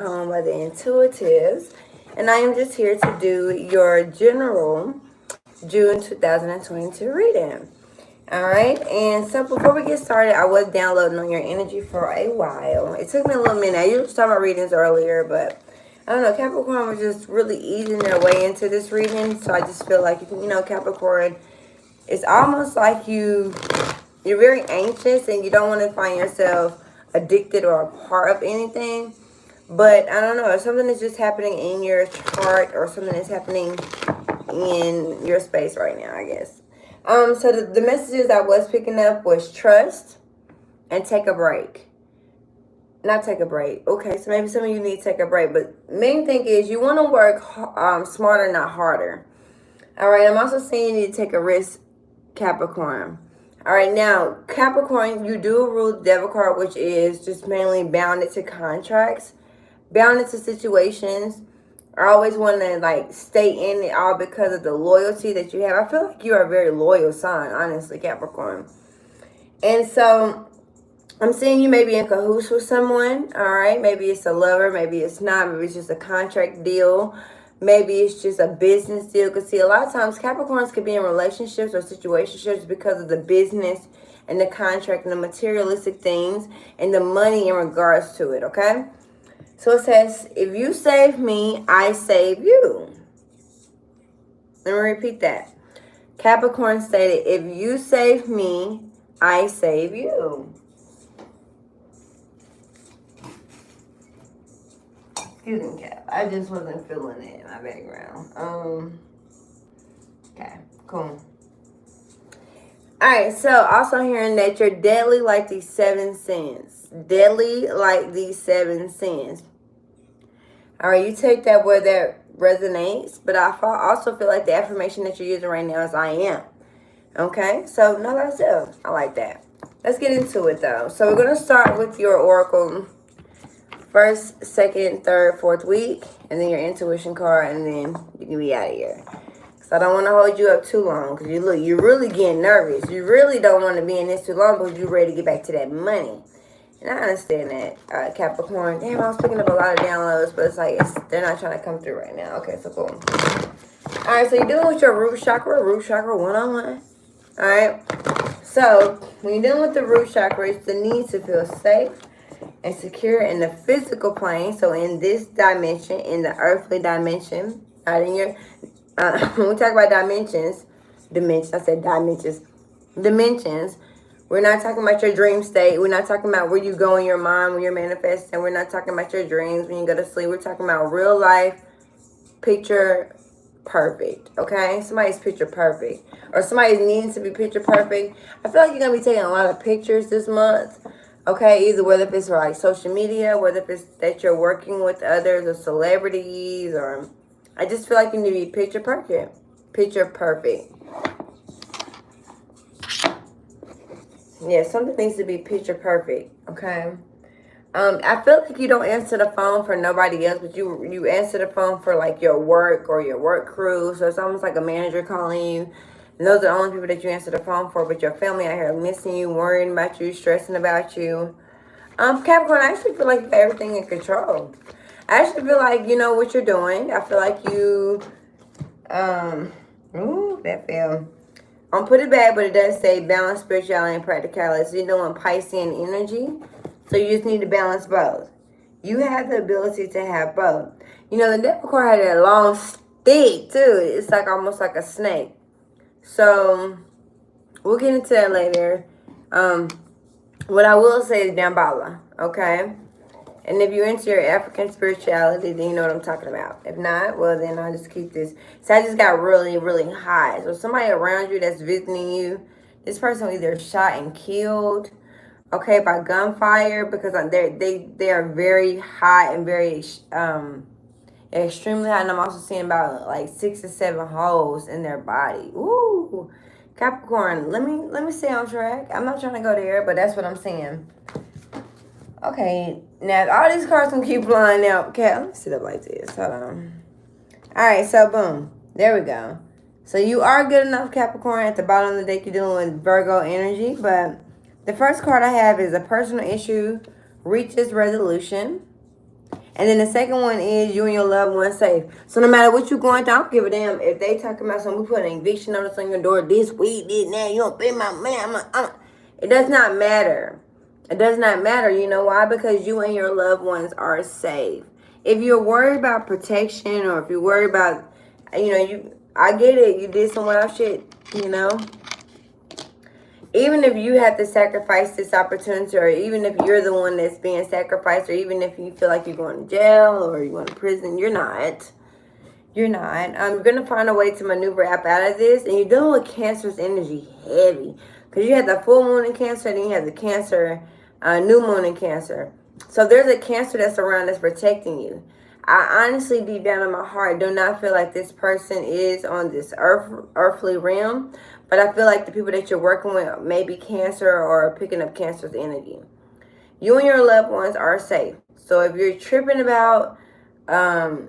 By the Intuitives, and I am just here to do your general June 2022 reading. All right, and so before we get started, I was downloading on your energy for a while. It took me a little minute. I usually start my readings earlier, but I don't know. Capricorn was just really easing their way into this reading, so I just feel like Capricorn, it's almost like you're very anxious and you don't want to find yourself addicted or a part of anything. But I don't know, something is just happening in your chart or something is happening in your space right now, I guess. So the messages I was picking up was trust and take a break. Not take a break. Okay, so maybe some of you need to take a break. But main thing is you want to work smarter, not harder. All right, I'm also saying you need to take a risk, Capricorn. All right, now, Capricorn, you do rule the Devil card, which is just mainly bounded to contracts. Bound into situations. I always want to like stay in it all because of the loyalty that you have. I feel like you are a very loyal sign, honestly, Capricorn. And so I'm seeing you maybe in cahoots with someone. All right, maybe it's a lover, maybe it's not, maybe it's just a contract deal, maybe it's just a business deal. Because see, a lot of times Capricorns could be in relationships or situationships because of the business and the contract and the materialistic things and the money in regards to it. Okay. So it says, if you save me, I save you. Let me repeat that. Capricorn stated, if you save me, I save you. Excuse me, Cap. I just wasn't feeling it in my background. Okay, cool. Alright, so also hearing that you're deadly like these 7 sins. Deadly like these 7 sins. Alright, you take that where that resonates. But I also feel like the affirmation that you're using right now is I am. Okay, so know thyself. I like that. Let's get into it though. So we're going to start with your oracle. First, second, third, fourth week. And then your intuition card. And then you can be out of here. So I don't want to hold you up too long. Because you're really getting nervous. You really don't want to be in this too long. Because you're ready to get back to that money. And I understand that, Capricorn. Damn, I was picking up a lot of downloads, but it's like they're not trying to come through right now. Okay, so cool. All right, so you're dealing with your root chakra 1-on-1. All right. So when you're dealing with the root chakra, it's the need to feel safe and secure in the physical plane. So in this dimension, in the earthly dimension, not in your. When we talk about dimensions. We're not talking about your dream state. We're not talking about where you go in your mind when you're manifesting. We're not talking about your dreams when you go to sleep. We're talking about real life, picture perfect. Okay? Somebody's picture perfect. Or somebody's needing to be picture perfect. I feel like you're going to be taking a lot of pictures this month. Okay? Either whether if it's for like social media, whether if it's that you're working with others or celebrities, or I just feel like you need to be picture perfect. Picture perfect. Yeah, something needs to be picture perfect, okay? I feel like you don't answer the phone for nobody else, but you answer the phone for like your work or your work crew. So it's almost like a manager calling you. And those are the only people that you answer the phone for, but your family out here missing you, worrying about you, stressing about you. Capricorn, I actually feel like you have everything in control. I actually feel like you know what you're doing. I feel like you, ooh, that fell. I'll put it back, but it does say balance, spirituality, and practicality. So you're doing Piscean energy. So you just need to balance both. You have the ability to have both. You know, the Devil card had a long stick, too. It's like almost like a snake. So we'll get into that later. What I will say is Dambala, okay? And if you're into your African spirituality, then you know what I'm talking about. If not, well, then I'll just keep this. So I just got really, really high. So somebody around you that's visiting you, this person was either shot and killed, okay, by gunfire, because they are very high and very extremely high. And I'm also seeing about like 6 or 7 holes in their body. Ooh, Capricorn, let me stay on track. I'm not trying to go there, but that's what I'm seeing. Okay, now all these cards can keep flying out. Okay, let me sit up like this. Hold on. All right, so boom. There we go. So you are good enough, Capricorn. At the bottom of the deck, you're dealing with Virgo energy. But the first card I have is a personal issue reaches resolution. And then the second one is you and your loved one safe. So no matter what you're going through, I don't give a damn if they talking about something. We put an eviction notice on your door this week, this, now. You don't pay my money. It does not matter. It does not matter. You know why? Because you and your loved ones are safe. If you're worried about protection, or if you're worried about, I get it. You did some wild shit, Even if you have to sacrifice this opportunity, or even if you're the one that's being sacrificed, or even if you feel like you're going to jail or you're going to prison, you're not. You're not. You're going to find a way to maneuver up out of this. And you're dealing with Cancer's energy heavy. Because you have the full moon in Cancer, and then you have the Cancer, new moon in Cancer. So there's a Cancer that's around that's protecting you. I honestly, deep down in my heart, do not feel like this person is on this earthly realm. But I feel like the people that you're working with may be Cancer or picking up Cancer's energy. You and your loved ones are safe. So if you're tripping about, I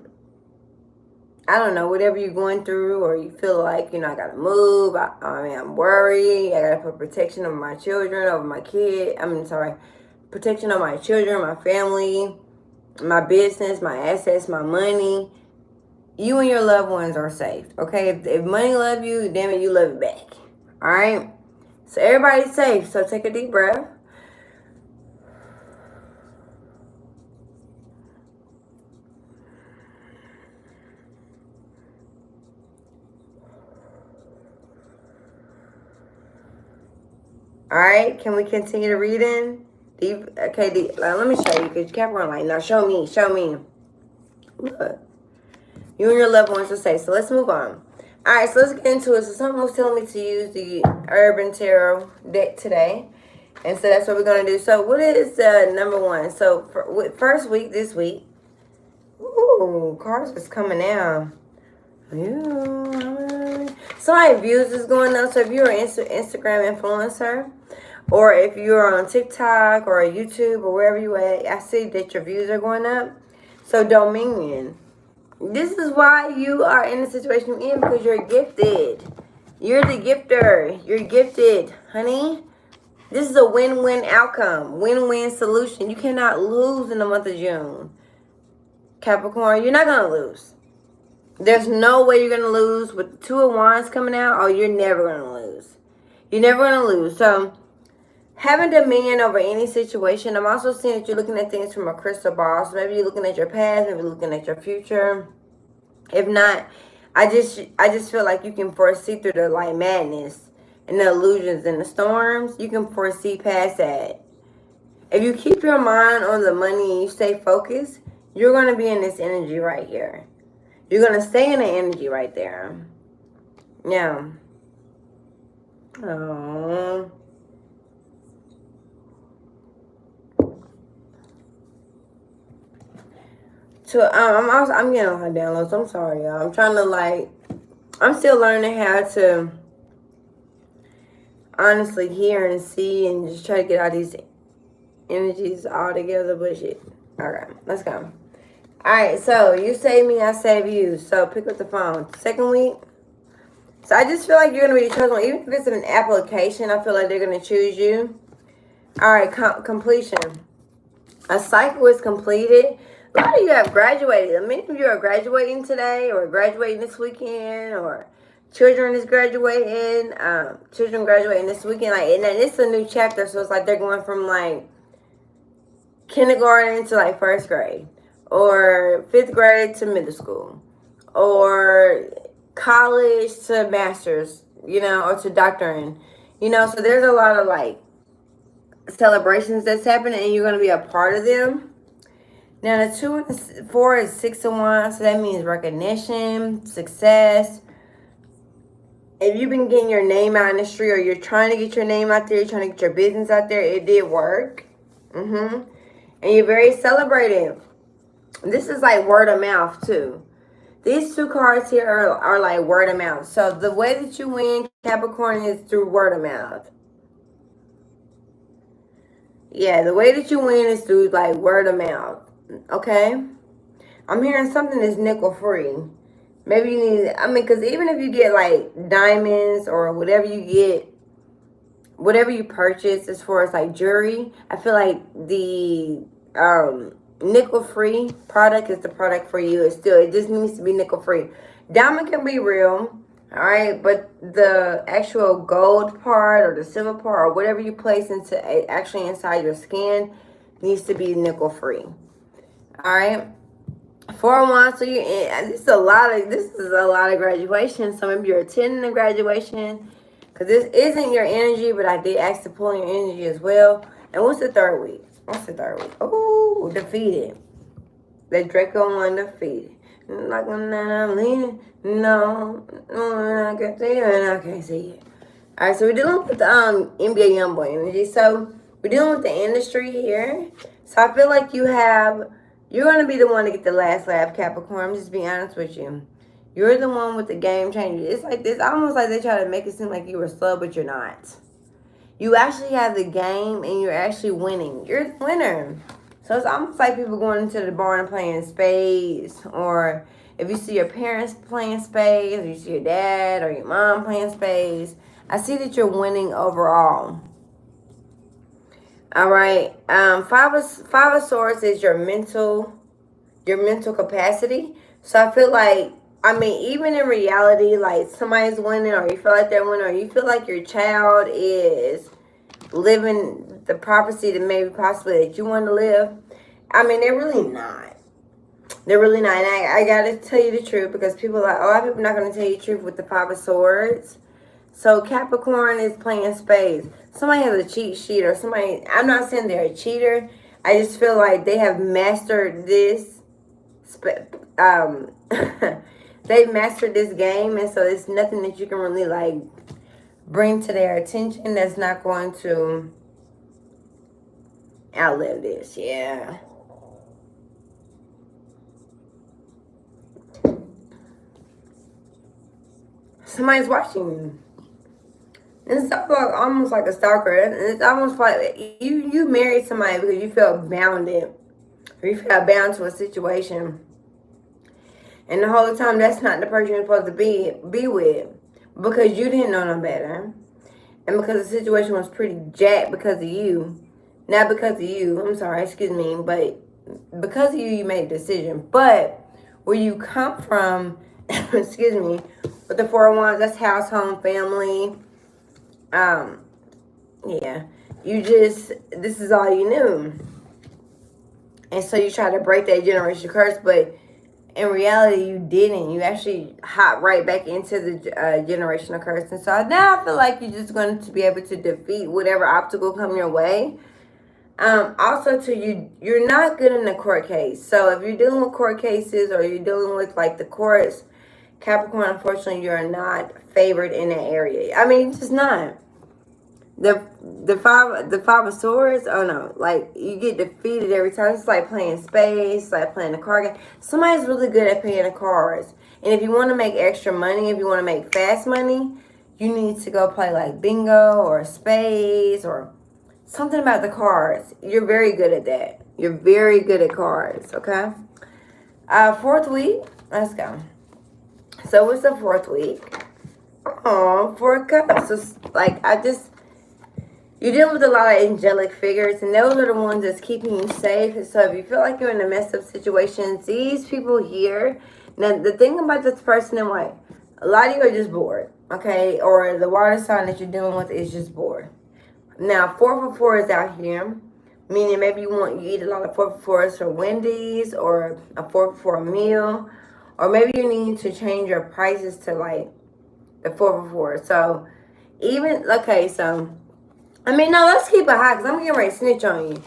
don't know, whatever you're going through, or you feel like, I got to move, I'm worried, I got to put protection over my children, over my kid, protection on my children, my family, my business, my assets, my money. You and your loved ones are safe, okay? If money love you, damn it, you love it back, all right? So everybody's safe, so take a deep breath. All right, can we continue to reading? Okay, let me show you, because Capricorn like, now show me. Look. You and your loved ones are safe. So let's move on. All right, so let's get into it. So someone was telling me to use the Urban Tarot deck today. And so that's what we're going to do. So what is number one? So first week, this week. Ooh, cards is coming out. Somebody views is going up. So if you're an Instagram influencer, or if you're on TikTok or YouTube or wherever you at, I see that your views are going up. So Dominion. This is why you are in the situation you're in, because you're gifted. You're the gifter. You're gifted, honey. This is a win-win outcome, win-win solution. You cannot lose in the month of June. Capricorn, you're not going to lose. There's no way you're going to lose. With the Two of Wands coming out, you're never going to lose. You're never going to lose. So, having dominion over any situation. I'm also seeing that you're looking at things from a crystal ball. So maybe you're looking at your past, maybe looking at your future. If not, I just feel like you can foresee through the like madness and the illusions and the storms. You can foresee past that. If you keep your mind on the money and you stay focused, you're going to be in this energy right here. You're going to stay in the energy right there. Yeah. Oh. So I'm getting a lot of downloads. I'm sorry, y'all. I'm trying to I'm still learning how to honestly hear and see and just try to get all these energies all together. But shit. Okay, let's go. All right, so you save me, I save you. So pick up the phone. Second week. So I just feel like you're gonna be the chosen one, even if it's an application. I feel like they're gonna choose you. All right, completion. A cycle is completed. A lot of you have graduated. Many of you are graduating today, or graduating this weekend, or children is graduating. Children graduating this weekend. And then it's a new chapter, so it's like they're going from kindergarten to first grade, or fifth grade to middle school, or college to master's, or to doctorate. So there's a lot of celebrations that's happening, and you're going to be a part of them. Now, the 2 and the 4 is 6 of Wands, so that means recognition, success. If you've been getting your name out in the street, or you're trying to get your name out there, you're trying to get your business out there, it did work. And you're very celebrated. This is word of mouth, too. These two cards here are word of mouth. So the way that you win, Capricorn, is through word of mouth. Yeah, the way that you win is through word of mouth. Okay, I'm hearing something that's nickel free. Maybe you need, because even if you get diamonds or whatever you get, whatever you purchase as far as jewelry, I feel like the nickel-free product is the product for you. It just needs to be nickel-free. Diamond can be real, all right, but the actual gold part or the silver part or whatever you place into actually inside your skin needs to be nickel-free. All right. 401. So this is a lot of graduation. So maybe you're attending a graduation, because this isn't your energy, but I did ask to pull your energy as well. And what's the third week? Oh, defeated. The Draco one defeated. Like when I'm leaning, no, I can see it, and I can't see it. All right, so we're dealing with the NBA Youngboy energy. So we're dealing with the industry here. So I feel like you're going to be the one to get the last laugh, Capricorn. I'm just being honest with you. You're the one with the game changer. It's like this, almost like they try to make it seem like you were slow, but you're not. You actually have the game, and you're actually winning. You're the winner. So it's almost like people going into the bar and playing spades, or if you see your parents playing spades, or you see your dad or your mom playing spades, I see that you're winning overall. All right. Five of Swords is your mental capacity. So I feel like, even in reality, like somebody's winning, or you feel like they're winning, or you feel like your child is living the prophecy that maybe possibly that you want to live. They're really not. They're really not. And I got to tell you the truth, because people are like, a lot of people are not going to tell you the truth with the Five of Swords. So Capricorn is playing spades. Somebody has a cheat sheet, or somebody, I'm not saying they're a cheater. I just feel like they have mastered this. They've mastered this game, and so it's nothing that you can really like bring to their attention that's not going to outlive this. Yeah. Somebody's watching you. And it's almost like a stalker. And it's almost like you married somebody because you felt bounded, or you felt bound to a situation. And the whole time, that's not the person you're supposed to be with, because you didn't know no better. And because the situation was pretty jacked because of you. Not because of you, I'm sorry, excuse me, but because of you, you made a decision. But where you come from, excuse me, with the 4 of Wands, that's house, home, family. Yeah, this is all you knew. And so you try to break that generation curse, but in reality, you didn't. You actually hopped right back into the generational curse. And so now I feel like you're just going to be able to defeat whatever obstacle come your way. Also, you're not good in the court case. So if you're dealing with court cases, or you're dealing with like the courts, Capricorn, unfortunately, you're not favored in that area. You're just not. The five of Swords, oh no, like you get defeated every time. It's like playing spades, it's like playing a card game. Somebody's really good at playing the cards. And if you want to make extra money, if you want to make fast money, you need to go play like bingo or spades or something about the cards. You're very good at that. You're very good at cards, okay? 4th week, let's go. So what's the 4th week? Oh, 4 cups. So, you deal with a lot of angelic figures, and those are the ones that's keeping you safe. So if you feel like you're in a messed up situation, these people here, now the thing about this person in white, a lot of you are just bored, okay? Or the water sign that you're dealing with is just bored. Now, 4 for 4 is out here, meaning maybe you eat a lot of 4 for 4s from Wendy's, or a 4 for 4 meal, or maybe you need to change your prices to like the 4 for 4. So no, let's keep it high, because I'm getting ready to snitch on you.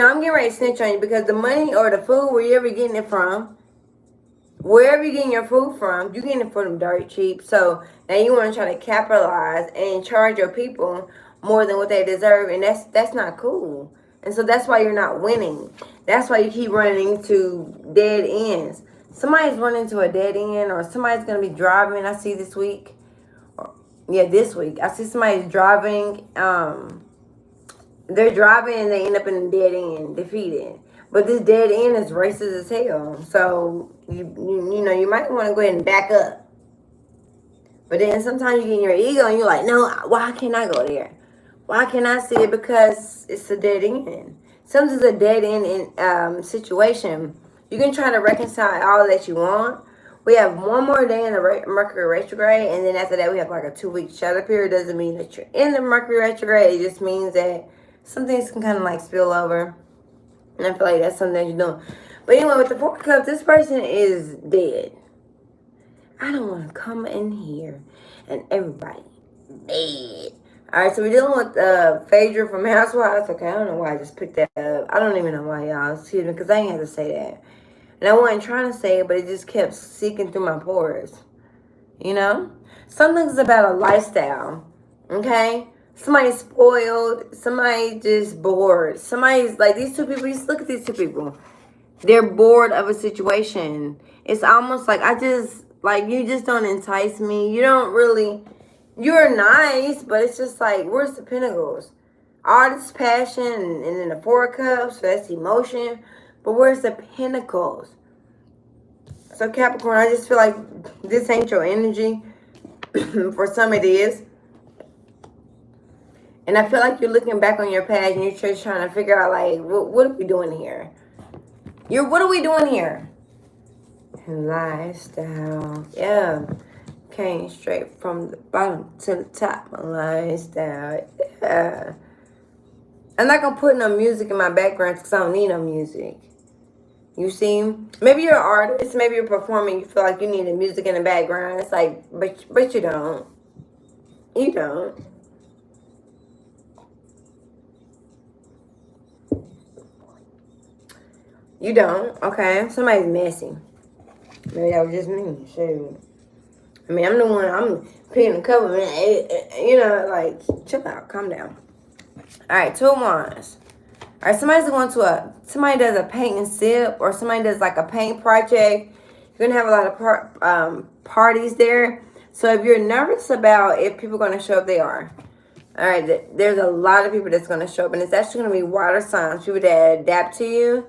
I'm getting ready to snitch on you, because the money or the food, wherever you're getting it from, wherever you're getting your food from, you're getting it from them dirt cheap. So now you want to try to capitalize and charge your people more than what they deserve, and that's not cool. And so that's why you're not winning. That's why you keep running into dead ends. Somebody's running to a dead end, or somebody's going to be driving, I see this week. This week. I see somebody driving, they're driving and they end up in a dead end, defeated. But this dead end is racist as hell. So, you might want to go ahead and back up. But then sometimes you get in your ego and you're like, no, why can't I go there? Why can't I see it? Because it's a dead end. Something's a dead end in situation. You can try to reconcile all that you want. We have one more day in the Mercury retrograde, and then after that we have like a 2-week shadow period. Doesn't mean that you're in the Mercury retrograde. It just means that some things can kind of like spill over. And I feel like that's something that you're doing. But anyway, with the Four of Cups, this person is dead. I don't want to come in here and everybody dead. Alright, so we're dealing with Phaedra from Housewives. Okay, I don't know why I just picked that up. I don't even know why, y'all. Excuse me, because I ain't have to say that. And I wasn't trying to say it, but it just kept seeking through my pores. You know? Something's about a lifestyle. Okay? Somebody's spoiled. Somebody just bored. Somebody's like, these two people, just look at these two people. They're bored of a situation. It's almost like you just don't entice me. You don't really, you're nice, but it's just like, where's the Pentacles? All this passion and then the Four of Cups, so that's emotion. But where's the Pentacles? So Capricorn, I just feel like this ain't your energy. For some it is. And I feel like you're looking back on your past and you're just trying to figure out like, what are we doing here? What are we doing here? Lifestyle. Yeah. Came straight from the bottom to the top. Lifestyle. Yeah. I'm not going to put no music in my background because I don't need no music. You see? Maybe you're an artist. Maybe you're performing. You feel like you need the music in the background. It's like, but you don't. You don't. You don't. Okay. Somebody's messy. Maybe that was just me. Shoot. I mean, I'm the one. I'm picking a couple. You know, like, chill out. Calm down. All right. 2 of Wands. All right. Somebody's going to somebody does a paint and sip, or somebody does like a paint project. You're going to have a lot of parties there. So if you're nervous about if people are going to show up, they are. All right. There's a lot of people that's going to show up. And it's actually going to be water signs. People that adapt to you.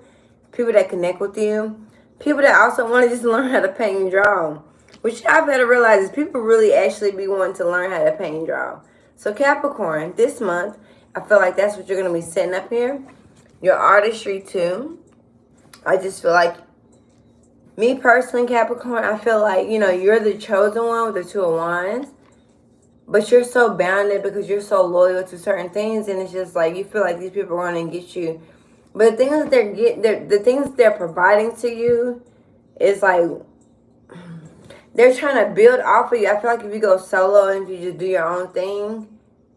People that connect with you. People that also want to just learn how to paint and draw. Which I've had to realize is people really actually be wanting to learn how to paint and draw. So Capricorn, this month, I feel like that's what you're going to be setting up here. Your artistry too. I just feel like, me personally, Capricorn, I feel like, you know, you're the chosen one with the 2 of Wands. But you're so bounded because you're so loyal to certain things. And it's just like, you feel like these people are going to get you. But the things that the things they're providing to you is like, they're trying to build off of you. I feel like if you go solo and if you just do your own thing,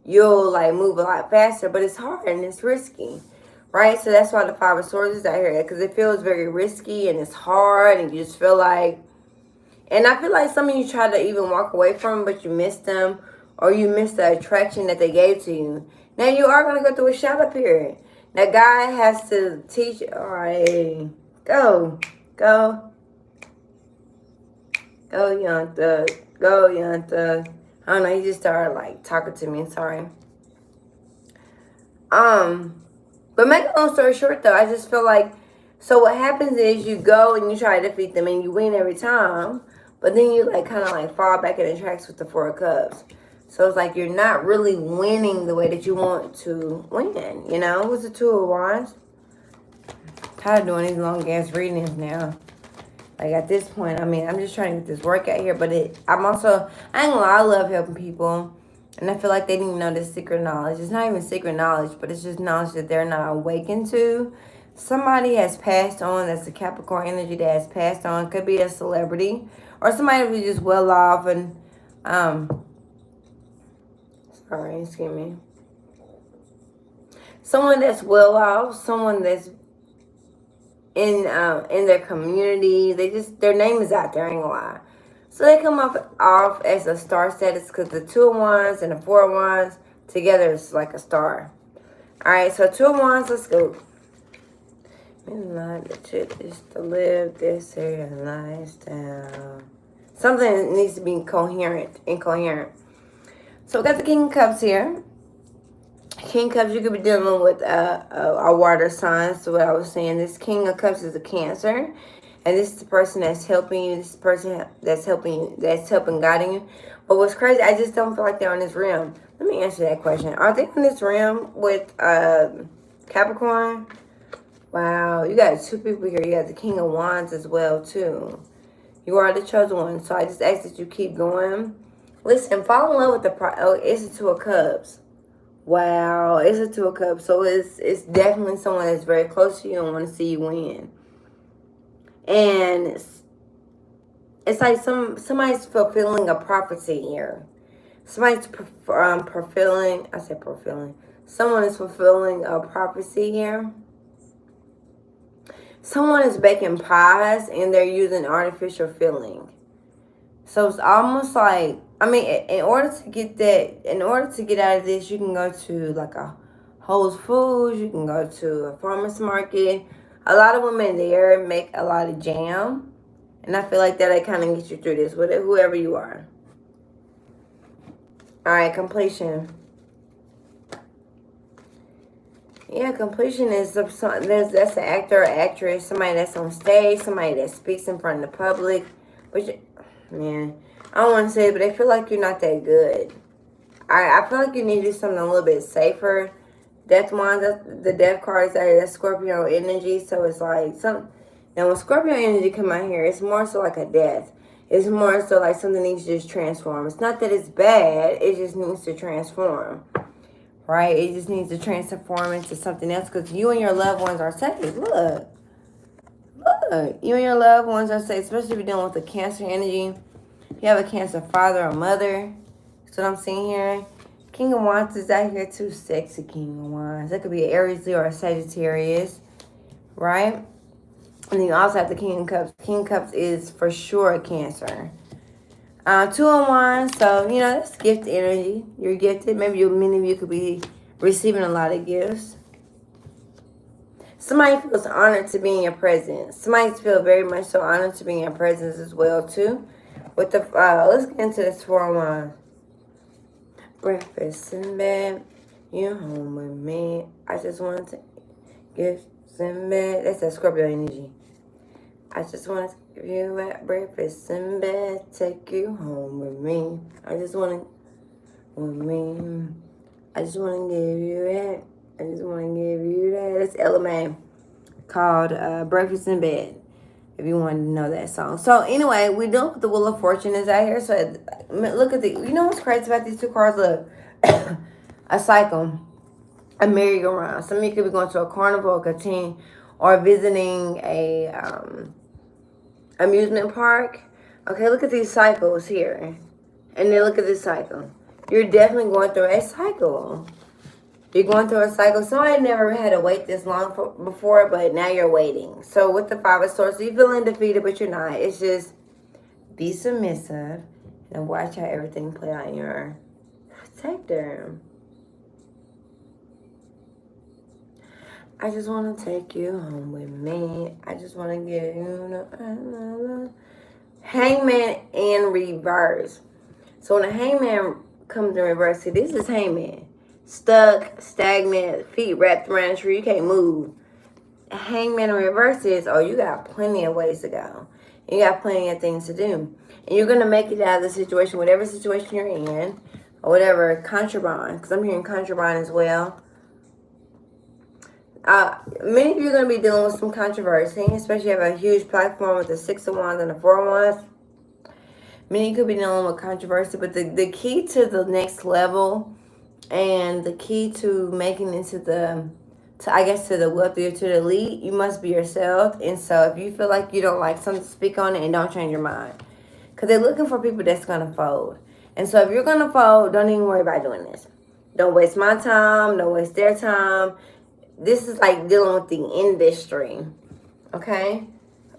you'll like move a lot faster. But it's hard and it's risky, right? So that's why the 5 of Swords is out here, because it feels very risky and it's hard and you just feel like, and I feel like some of you try to even walk away from them, but you miss them, or you miss the attraction that they gave to you. Now you are going to go through a shadow period. Now, God has to teach you. All right. Go, young thug. Go, young thug. I don't know. He just started, like, talking to me. Sorry. But make a long story short, though, I just feel like, so what happens is you go and you try to defeat them and you win every time. But then you, like, kind of, like, fall back in the tracks with the 4 of Cups. So it's like you're not really winning the way that you want to win, you know? It was the 2 of Wands. I'm tired of doing these long-ass readings now. Like, at this point, I mean, I'm just trying to get this work out here. But I ain't gonna lie, I love helping people. And I feel like they didn't know this secret knowledge. It's not even secret knowledge, but it's just knowledge that they're not awakened to. Somebody has passed on. That's the Capricorn energy that has passed on. Could be a celebrity. Or somebody who's just well off and, sorry, excuse me. Someone that's well off, someone that's in their community. Their name is out there, I ain't gonna lie. So they come off as a star status because the 2 of Wands and the 4 of Wands together is like a star. Alright, so 2 of Wands, let's go. Midnight, the trick is to live this here lifestyle. Something needs to be incoherent. So we got the King of Cups here. King of Cups, you could be dealing with a water sign. So what I was saying, this King of Cups is a Cancer. And this is the person that's helping you. This is the person that's helping guiding you. But what's crazy, I just don't feel like they're on this realm. Let me answer that question. Are they on this realm with Capricorn? Wow, you got two people here. You got the King of Wands as well, too. You are the chosen one. So I just ask that you keep going. Listen, fall in love with the... Oh, it's a Two of Cups. Wow, it's a Two of Cups. So it's definitely someone that's very close to you and want to see you win. And it's like somebody's fulfilling a prophecy here. Somebody's fulfilling... I said fulfilling. Someone is fulfilling a prophecy here. Someone is baking pies and they're using artificial filling. So it's almost like, I mean, in order to get out of this, you can go to like a Whole Foods, you can go to a farmer's market. A lot of women there make a lot of jam. And I feel like that kind of gets you through this, with whoever you are. All right, completion. Yeah, completion is that's an actor or actress, somebody that's on stage, somebody that speaks in front of the public. Which, man, I don't want to say it, but I feel like you're not that good. I feel like you need to do something a little bit safer. Death Wand, the Death card is out here. That's Scorpio energy, so it's like now when Scorpio energy come out here, it's more so like a death. It's more so like something needs to just transform. It's not that it's bad, it just needs to transform. Right? It just needs to transform into something else because you and your loved ones are saved. Look. You and your loved ones are saved, especially if you're dealing with a Cancer energy. You have a Cancer father or mother. That's what I'm seeing here. King of Wands is out here too. Sexy King of Wands. That could be an Aries, Leo, or a Sagittarius. Right? And then you also have the King of Cups. King of Cups is for sure a Cancer. Two of Wands, so, you know, that's gift energy. You're gifted. Maybe many of you could be receiving a lot of gifts. Somebody feels honored to be in your presence. Somebody feels very much so honored to be in your presence as well, too. With the, let's get into this Four of Wands. Breakfast in bed, you home with me. I just want to gifts in bed. That's that Scorpio energy. I just want to give you at breakfast in bed, take you home with me. I just want to, with me. I just want to give you that. I just want to give you that. It's LMA called Breakfast in Bed, if you wanted to know that song. So anyway, we know the Wheel of Fortune is out here. So look at you know what's crazy about these two cards? Look, a cycle, a merry-go-round. Some of you could be going to a carnival, a canteen, or visiting a amusement park. Okay, look at these cycles here. And then look at this cycle. You're definitely going through a cycle. You're going through a cycle. Somebody never had to wait this long before, but now you're waiting. So with the Five of Swords, you're feeling defeated, but you're not. It's just be submissive and watch how everything play out in your sector. I just want to take you home with me. I just want to give you Hangman in reverse. So when a hangman comes in reverse, see, this is hangman. Stuck, stagnant, feet wrapped around a tree. You can't move. A hangman in reverse is, oh, you got plenty of ways to go. You got plenty of things to do. And you're going to make it out of the situation, whatever situation you're in, or whatever, contraband, because I'm hearing contraband as well. Many of you are going to be dealing with some controversy, especially if you have a huge platform with the Six of Wands and the Four of Wands. Many could be dealing with controversy, but the key to the next level and the key to making it to the wealthy or to the elite, you must be yourself. And so if you feel like you don't like something, speak on it and don't change your mind. Because they're looking for people that's going to fold. And so if you're going to fold, don't even worry about doing this. Don't waste my time. Don't waste their time. This is like dealing with the industry. Okay?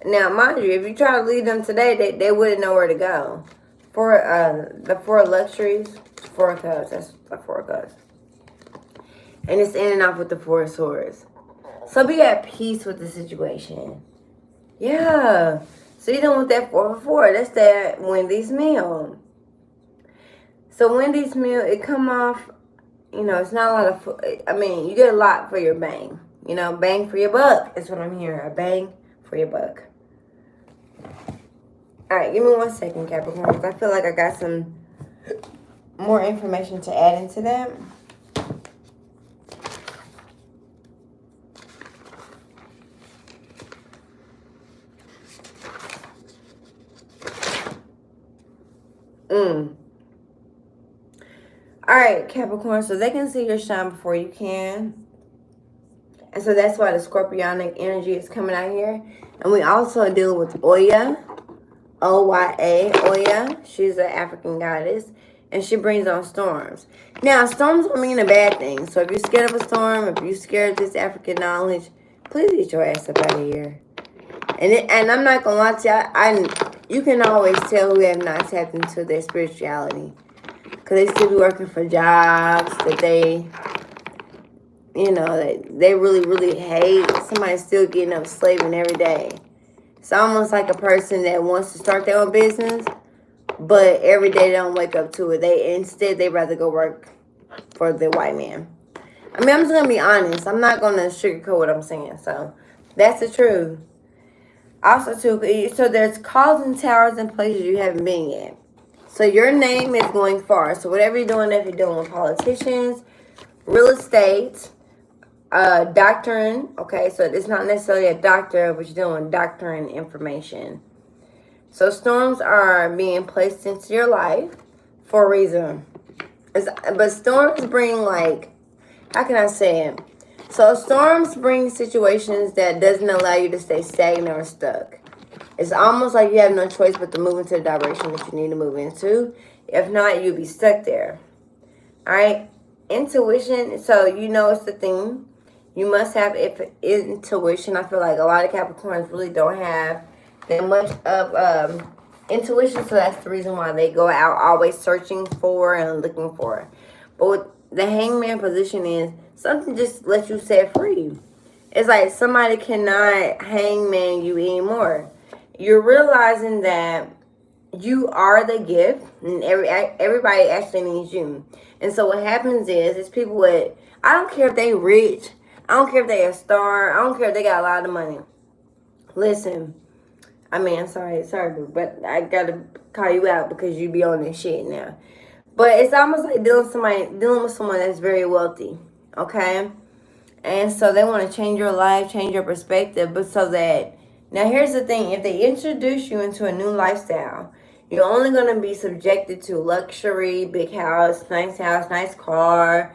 Now, mind you, if you try to lead them today, they wouldn't know where to go. For the Four Luxuries, Four of Cups. That's the Four of Cups. And it's ending off with the Four of Swords. So be at peace with the situation. Yeah. So you don't want that 4 for 4. That's that Wendy's meal. So Wendy's meal, it come off, you know, it's not a lot of, I mean, you get a lot for your bang. You know, bang for your buck. That's what I'm hearing. A bang for your buck. All right, give me 1 second, Capricorn. I feel like I got some more information to add into that. Alright, Capricorn, so they can see your shine before you can. And so that's why the Scorpionic energy is coming out here. And we also deal with Oya. Oya. Oya. She's an African goddess. And she brings on storms. Now, storms don't mean a bad thing. So if you're scared of a storm, if you're scared of this African knowledge, please get your ass up out of here. And I'm not going to lie to you. You can always tell who have not tapped into their spirituality. Because they still be working for jobs that they, you know, that they really, really hate. Somebody's still getting up slaving every day. It's almost like a person that wants to start their own business, but every day they don't wake up to it. They rather go work for the white man. I mean, I'm just going to be honest. I'm not going to sugarcoat what I'm saying. So, that's the truth. Also, too, so there's calls and towers and places you haven't been yet. So your name is going far. So whatever you're doing, if you're dealing with politicians, real estate, doctoring, okay, so it's not necessarily a doctor, but you're dealing with doctoring information. So storms are being placed into your life for a reason. But storms bring, like, how can I say it? So storms bring situations that doesn't allow you to stay stagnant or stuck. It's almost like you have no choice but to move into the direction that you need to move into. If not, you'll be stuck there. All right? Intuition. So you know it's the thing. You must have intuition. I feel like a lot of Capricorns really don't have that much of intuition. So that's the reason why they go out always searching for and looking for it. But with the hangman position is something just lets you set free. It's like somebody cannot hangman you anymore. You're realizing that you are the gift, and everybody actually needs you. And so what happens is people with, I don't care if they rich, I don't care if they a star, I don't care if they got a lot of money. Listen, I mean, I'm sorry, but I gotta call you out because you be on this shit now. But it's almost like dealing with someone that's very wealthy, okay? And so they want to change your life, change your perspective, but so that, now here's the thing, if they introduce you into a new lifestyle, you're only going to be subjected to luxury, big house, nice car.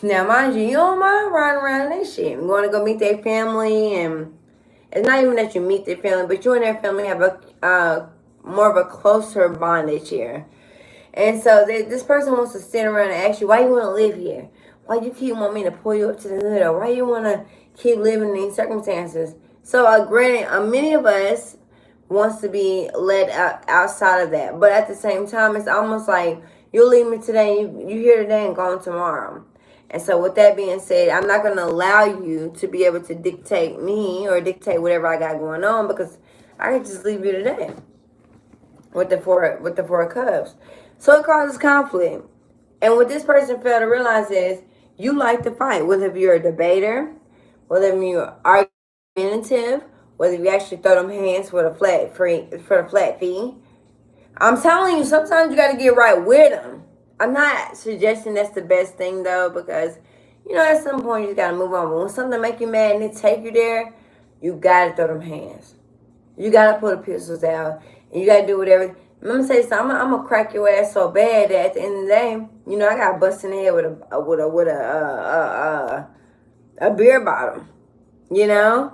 Now, mind you, you don't mind riding around that shit. You want to go meet their family, and it's not even that you meet their family, but you and their family have a more of a closer bondage here. And so this person wants to sit around and ask you, why you want to live here? Why you keep wanting me to pull you up to the hood? Or why you want to keep living in these circumstances? So granted, many of us wants to be led outside of that. But at the same time, it's almost like you'll leave me today, you here today and gone tomorrow. And so with that being said, I'm not going to allow you to be able to dictate me or dictate whatever I got going on, because I can just leave you today with the four of cups. So it causes conflict. And what this person failed to realize is you like to fight, whether you're a debater, whether you're argumentative, whether you actually throw them hands for the flat fee. I'm telling you, sometimes you got to get right with them. I'm not suggesting that's the best thing, though, because, you know, at some point you just got to move on. But when something make you mad and it take you there, you got to throw them hands. You got to pull the pistols out. And you got to do whatever. I'm going to say something. I'm going to crack your ass so bad that at the end of the day, you know, I got bust in the head with a beer bottle, you know?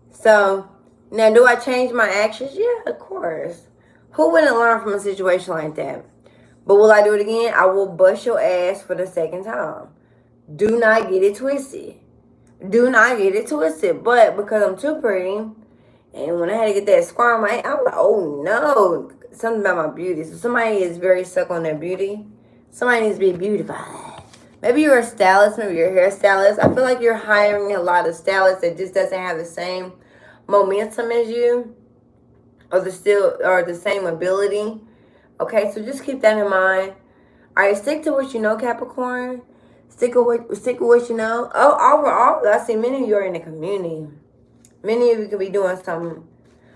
So, now, do I change my actions? Yeah, of course. Who wouldn't learn from a situation like that? But will I do it again? I will bust your ass for the second time. Do not get it twisted. Do not get it twisted. But because I'm too pretty, and when I had to get that squirm, I was like, oh no. Something about my beauty. So somebody is very stuck on their beauty. Somebody needs to be beautified. Maybe you're a stylist. Maybe you're a hairstylist. I feel like you're hiring a lot of stylists that just doesn't have the same momentum as you, or the same ability. Okay, so just keep that in mind. All right, stick to what you know, Capricorn. Stick with what you know. Oh, overall, I see many of you are in the community. Many of you could be doing something.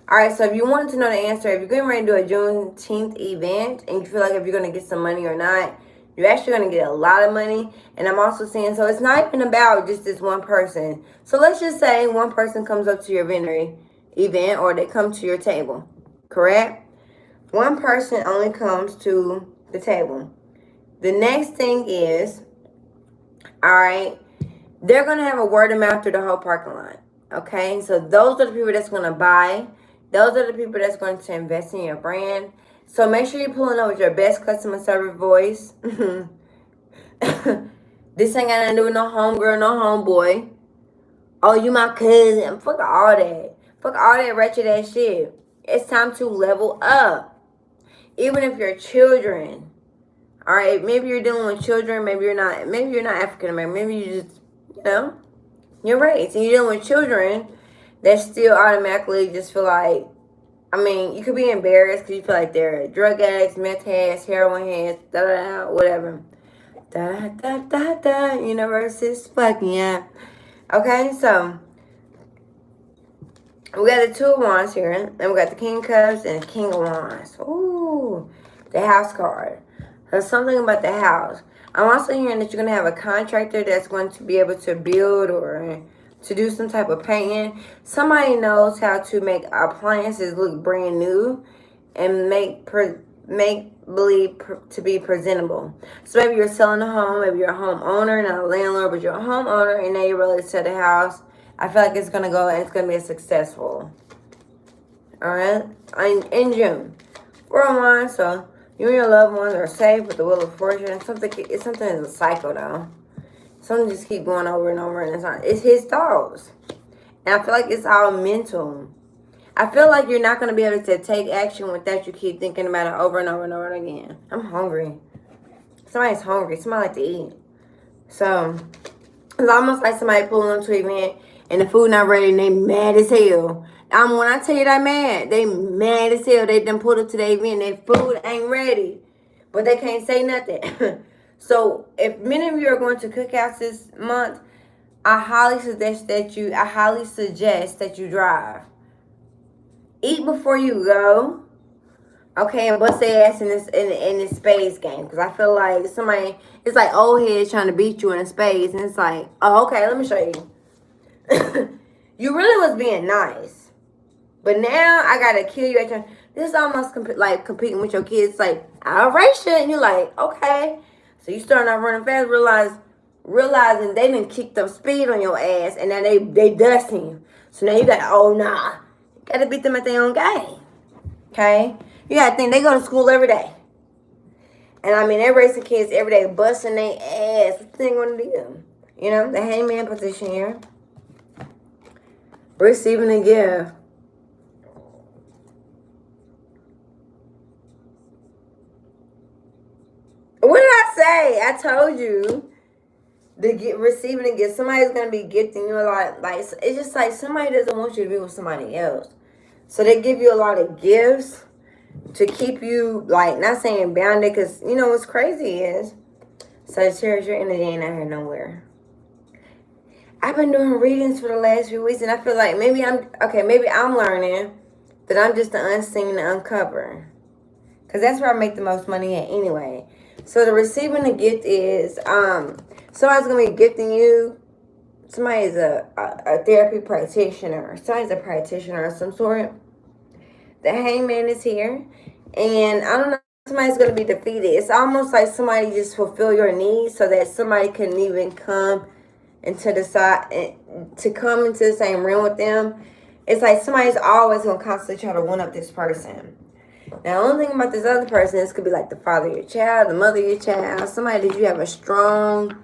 All right, so if you wanted to know the answer, if you're getting ready to do a Juneteenth event and you feel like if you're going to get some money or not, you're actually going to get a lot of money. And I'm also saying, so it's not even about just this one person. So let's just say one person comes up to your event or they come to your table, correct? one person only comes to the table. The next thing is, all right, they're going to have a word of mouth through the whole parking lot. Okay, so those are the people that's going to buy. Those are the people that's going to invest in your brand. So make sure you're pulling up with your best customer service voice. This ain't got nothing to do with no homegirl, no homeboy. Oh, you my cousin. Fuck all that. Fuck all that wretched ass shit. It's time to level up. Even if you're children. Alright, maybe you're dealing with children, maybe you're not African American, maybe you just, you're race and you're dealing with children that still automatically just feel like, you could be embarrassed because you feel like they're drug addicts, meth heads, heroin heads, whatever. Universe is fucking, yeah. Okay, so we got the Two of Wands here, and we got the King of Cups and the King of Wands. Ooh, the House card. There's something about the house. I'm also hearing that you're going to have a contractor that's going to be able to build or to do some type of painting. Somebody knows how to make appliances look brand new and make believe to be presentable. So maybe you're selling a home, maybe you're a homeowner, not a landlord, but you're a homeowner, and now you're ready to sell the house. I feel like it's going to go and it's going to be successful. Alright? In June. 4 of Wands, so you and your loved ones are safe with the Wheel of Fortune. It's something in a cycle, though. Something just keep going over and over, and it's his thoughts. And I feel like it's all mental. I feel like you're not going to be able to take action without you keep thinking about it over and over and over again. I'm hungry. Somebody's hungry. Somebody like to eat. So, it's almost like somebody pulling up to an event and the food not ready and they mad as hell. When I tell you they mad as hell. They done pulled up to the event and their food ain't ready. But they can't say nothing. So, if many of you are going to cookouts this month, I highly suggest that you drive. Eat before you go. Okay, and bust their ass in this spades game. Because I feel like it's like old heads trying to beat you in a spades. And it's like, oh, okay, let me show you. You really was being nice. But now I got to kill you. This is almost like competing with your kids. Like, I'll race you. And you're like, okay. So you starting out running fast, realizing they done kicked up speed on your ass. And now they dusting you. So now you got, oh, nah. You got to beat them at their own game. Okay? You got to think, they go to school every day. And they're racing kids every day, busting their ass. What they going to do? The hangman position here. Receiving a gift. What did I say? I told you. Receiving a gift. Somebody's going to be gifting you a lot. Like, it's just like somebody doesn't want you to be with somebody else. So they give you a lot of gifts to keep you, like, not saying bounded, because, what's crazy is, Sagittarius, your energy ain't out here nowhere. I've been doing readings for the last few weeks, and I feel like maybe I'm learning that I'm just the unseen to uncover. Because that's where I make the most money at anyway. So the receiving the gift is, somebody's going to be gifting you. Somebody's a therapy practitioner. Somebody's a practitioner of some sort. The hangman is here. And I don't know, somebody's going to be defeated. It's almost like somebody just fulfill your needs so that somebody couldn't even come into the same room with them. It's like somebody's always going to constantly try to one-up this person. Now, the only thing about this other person, this could be like the father of your child, the mother of your child, somebody that you have a strong,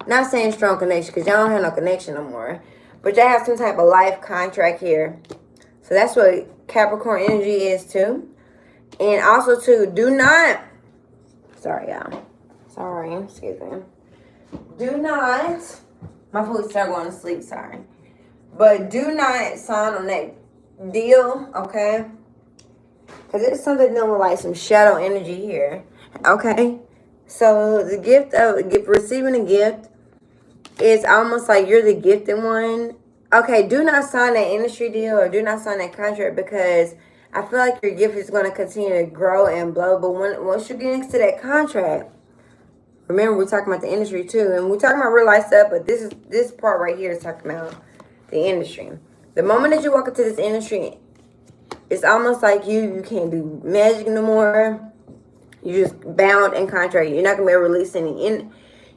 not saying strong connection, because y'all don't have no connection no more, but y'all have some type of life contract here. So that's what Capricorn energy is too. And also too, do not, sorry y'all, excuse me. Do not, my food started going to sleep, sorry. But do not sign on that deal, okay? Because it's something dealing with like some shadow energy here, okay? So the receiving a gift is almost like you're the gifted one. Okay, do not sign that industry deal or do not sign that contract, because I feel like your gift is going to continue to grow and blow. But once you get into that contract, remember we're talking about the industry too. And we're talking about real life stuff, but this part right here is talking about the industry. The moment that you walk into this industry, It's almost like you can't do magic no more. You're just bound in contract. You're not gonna be able to release any.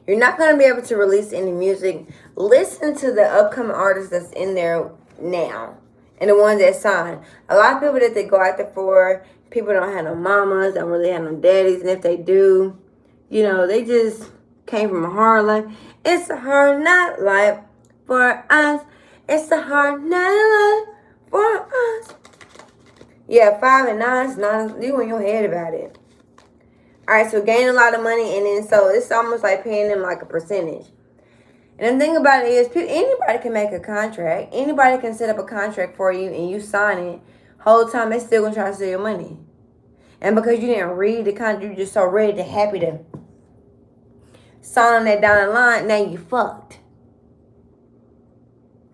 You're not gonna be able to release any music. Listen to the upcoming artists that's in there now, and the ones that signed. A lot of people that they go out there for, people don't have no mamas, don't really have no daddies, and if they do, you know, they just came from a hard life. It's a hard night life for us. It's a hard night life for us. Yeah, 5 and 9 is not, you in your head about it. Alright, so gain a lot of money, and then so it's almost like paying them like a percentage. And the thing about it is, anybody can make a contract. Anybody can set up a contract for you and you sign it. Whole time they still gonna try to steal your money. And because you didn't read the contract, you're just so ready to happy to sign on that down the line, now you fucked.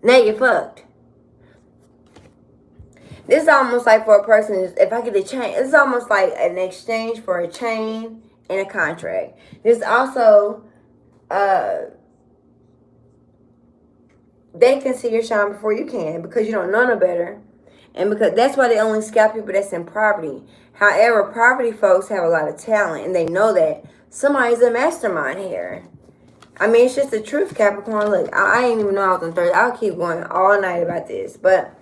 Now you fucked. This is almost like for a person, if I get a chain, it's almost like an exchange for a chain and a contract. There's also, they can see your shine before you can because you don't know no better. And because that's why they only scalp people that's in poverty. However, poverty folks have a lot of talent and they know that somebody's a mastermind here. I mean, it's just the truth, Capricorn. Look, I ain't even know I was on Thursday. I'll keep going all night about this. But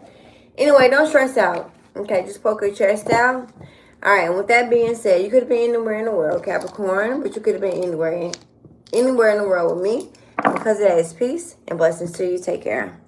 anyway, don't stress out. Okay, just poke your chest out. All right, and with that being said, you could have been anywhere in the world, Capricorn, but you could have been anywhere in the world with me. Because of that is peace and blessings to you. Take care.